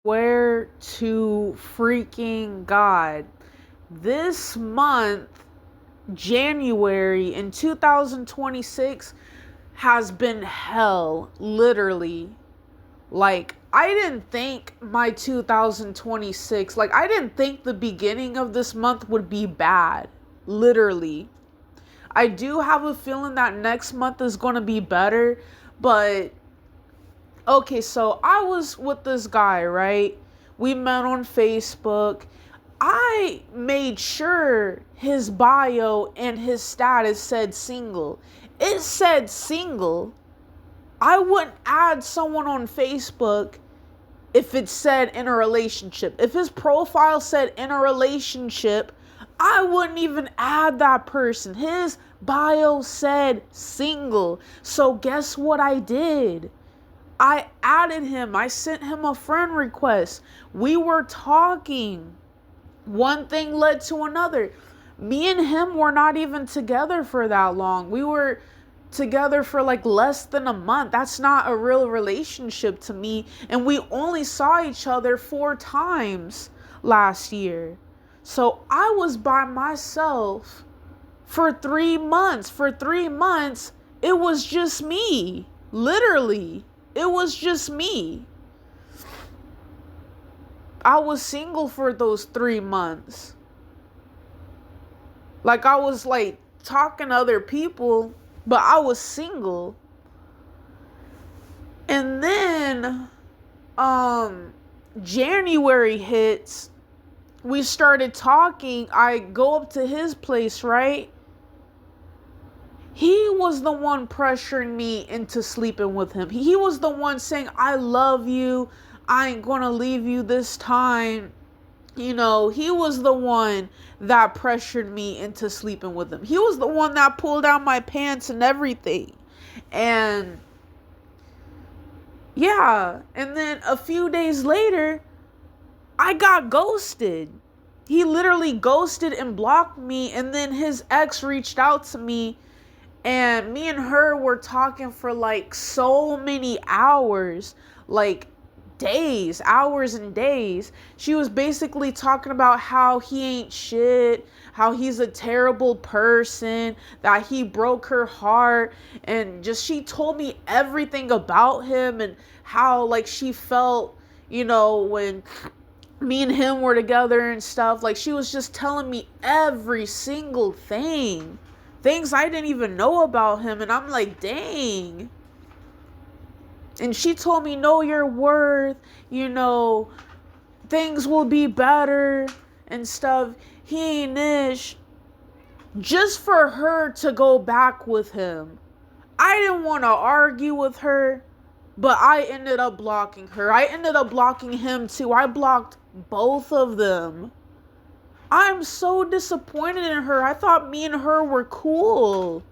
Swear to freaking God. This month, January in 2026, has been hell, literally. Like, I didn't think my 2026, like, I didn't think the beginning of this month would be bad, literally. I do have a feeling that next month is going to be better, but okay, so I was with this guy, right? We met on Facebook. I made sure his bio and his status said single. It said single. I wouldn't add someone on Facebook if it said in a relationship. If his profile said in a relationship, I wouldn't even add that person. His bio said single. So guess what I did? I added him. I sent him a friend request. We were talking. One thing led to another. Me and him were not even together for that long. We were together for like less than a month. That's not a real relationship to me. And we only saw each other 4 times last year. So I was by myself for 3 months. For 3 months, it was just me. Literally. It was just me. I was single for those 3 months. Like, I was like talking to other people, but I was single. And then January hits. We started talking. I go up to his place, right? He was the one pressuring me into sleeping with him. He was the one saying, I love you. I ain't gonna leave you this time. You know, he was the one that pressured me into sleeping with him. He was the one that pulled down my pants and everything. And yeah, and then a few days later, I got ghosted. He literally ghosted and blocked me. And then his ex reached out to me. And me and her were talking for like so many hours, like days, hours and days. She was basically talking about how he ain't shit, how he's a terrible person, that he broke her heart. And just she told me everything about him and how like she felt, you know, when me and him were together and stuff. Like she was just telling me every single thing. Things I didn't even know about him. And I'm like, dang. And she told me, know your worth. You know, things will be better and stuff. He ain't ish. Just for her to go back with him. I didn't want to argue with her. But I ended up blocking her. I ended up blocking him too. I blocked both of them. I'm so disappointed in her. I thought me and her were cool.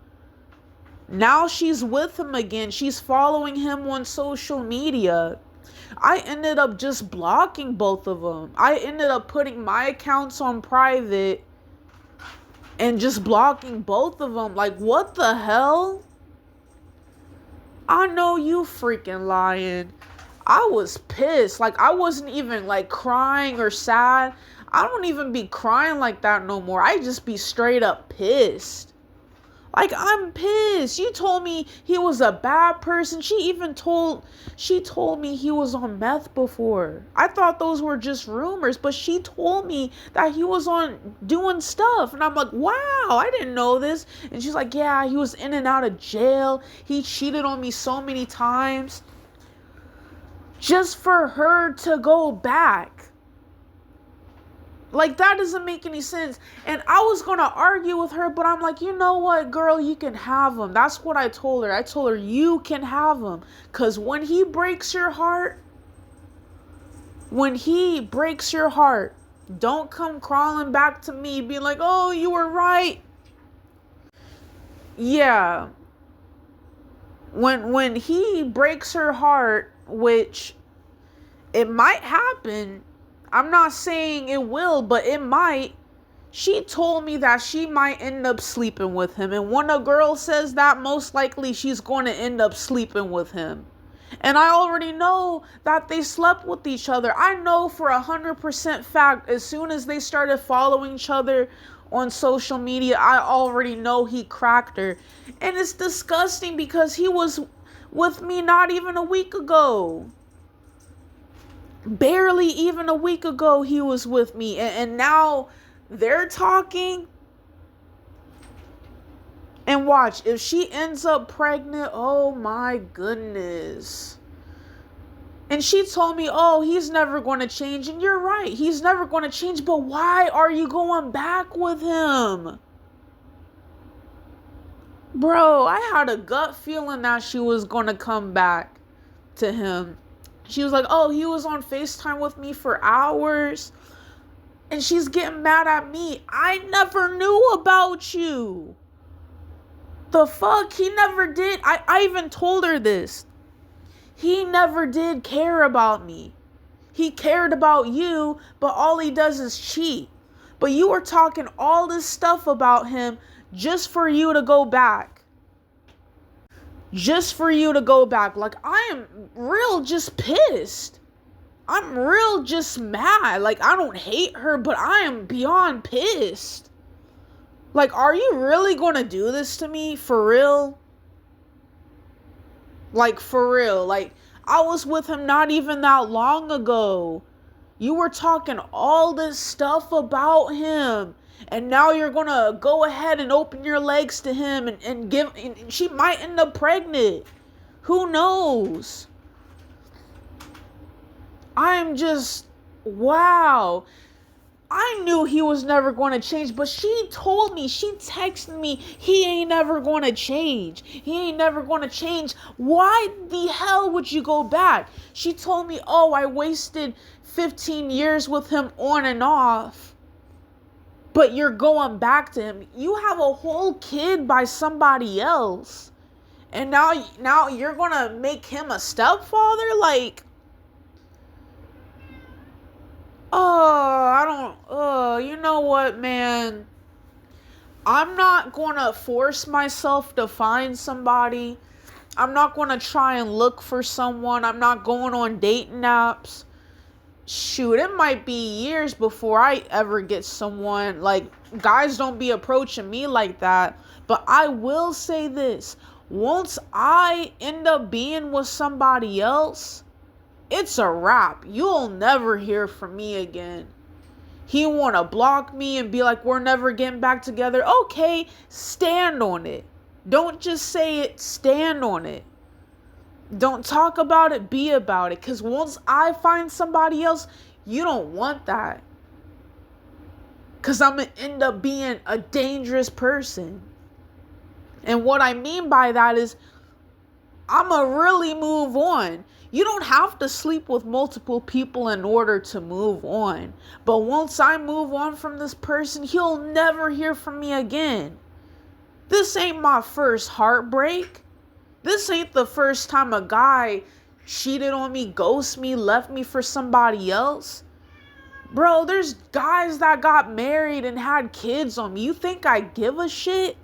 Now she's with him again. She's following him on social media. I ended up just blocking both of them. I ended up putting my accounts on private and just blocking both of them. Like, what the hell? I know you freaking lying. I was pissed. Like, I wasn't even like crying or sad. I don't even be crying like that no more. I just be straight up pissed. Like, I'm pissed. You told me he was a bad person. She told me he was on meth before. I thought those were just rumors, but she told me that he was on doing stuff. And I'm like, wow, I didn't know this. And she's like, yeah, he was in and out of jail. He cheated on me so many times. Just for her to go back. Like, that doesn't make any sense. And I was going to argue with her, but I'm like, you know what, girl, you can have him. That's what I told her. I told her, you can have him. Because when he breaks your heart, don't come crawling back to me being like, oh, you were right. Yeah. When he breaks her heart, which it might happen, I'm not saying it will, but it might. She told me that she might end up sleeping with him. And when a girl says that, most likely she's going to end up sleeping with him. And I already know that they slept with each other. I know for 100% fact, as soon as they started following each other on social media, I already know he cracked her. And it's disgusting because he was with me not even a week ago. Barely even a week ago he was with me. And now they're talking. And watch, if she ends up pregnant, oh my goodness. And she told me, oh, he's never going to change. And you're right, he's never going to change. But why are you going back with him? Bro, I had a gut feeling that she was going to come back to him. She was like, oh, he was on FaceTime with me for hours. And she's getting mad at me. I never knew about you. The fuck? He never did. I even told her this. He never did care about me. He cared about you, but all he does is cheat. But you were talking all this stuff about him just for you to go back. Just for you to go back. Like, I am real just pissed. I'm real just mad. Like, I don't hate her, but I am beyond pissed. Like, are you really going to do this to me? For real? Like, for real. Like, I was with him not even that long ago. You were talking all this stuff about him. And now you're going to go ahead and open your legs to him and give... And she might end up pregnant. Who knows? I am just... Wow. I knew he was never going to change, but she told me, she texted me, he ain't never going to change. He ain't never going to change. Why the hell would you go back? She told me, oh, I wasted 15 years with him on and off, but you're going back to him. You have a whole kid by somebody else, and now you're going to make him a stepfather? Like, you know what, man? I'm not going to force myself to find somebody. I'm not going to try and look for someone. I'm not going on dating apps. Shoot, it might be years before I ever get someone. Like, guys don't be approaching me like that. But I will say this. Once I end up being with somebody else, it's a wrap. You'll never hear from me again. He want to block me and be like, we're never getting back together. Okay, stand on it. Don't just say it, stand on it. Don't talk about it, be about it. Because once I find somebody else, you don't want that. Because I'm going to end up being a dangerous person. And what I mean by that is, I'm going to really move on. You don't have to sleep with multiple people in order to move on. But once I move on from this person, he'll never hear from me again. This ain't my first heartbreak. This ain't the first time a guy cheated on me, ghosted me, left me for somebody else. Bro, there's guys that got married and had kids on me. You think I give a shit?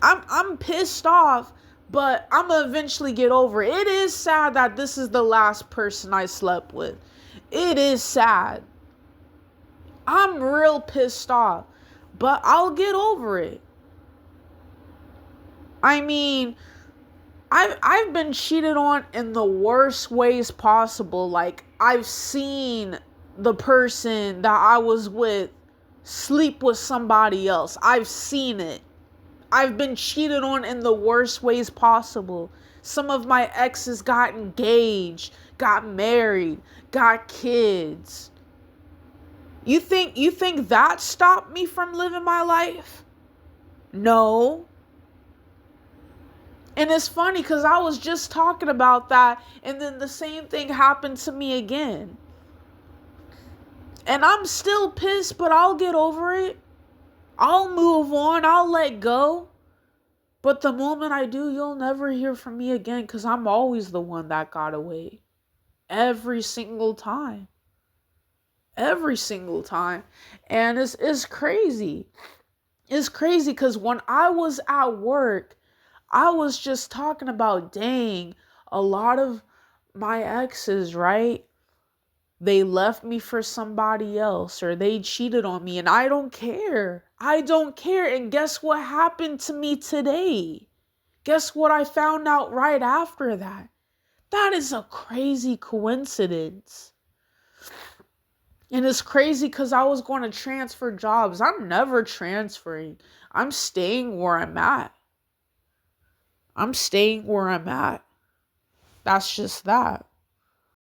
I'm pissed off. But I'm going to eventually get over it. It is sad that this is the last person I slept with. It is sad. I'm real pissed off. But I'll get over it. I mean, I've been cheated on in the worst ways possible. Like, I've seen the person that I was with sleep with somebody else. I've seen it. I've been cheated on in the worst ways possible. Some of my exes got engaged, got married, got kids. You think that stopped me from living my life? No. And it's funny because I was just talking about that, and then the same thing happened to me again. And I'm still pissed, but I'll get over it. I'll move on. I'll let go. But the moment I do, you'll never hear from me again because I'm always the one that got away. Every single time. Every single time. And it's crazy. It's crazy because when I was at work, I was just talking about, dang, A lot of my exes, right? They left me for somebody else or they cheated on me and I don't care. I don't care. And guess what happened to me today? Guess what I found out right after that? That is a crazy coincidence. And it's crazy because I was going to transfer jobs. I'm never transferring. I'm staying where I'm at. I'm staying where I'm at. That's just that.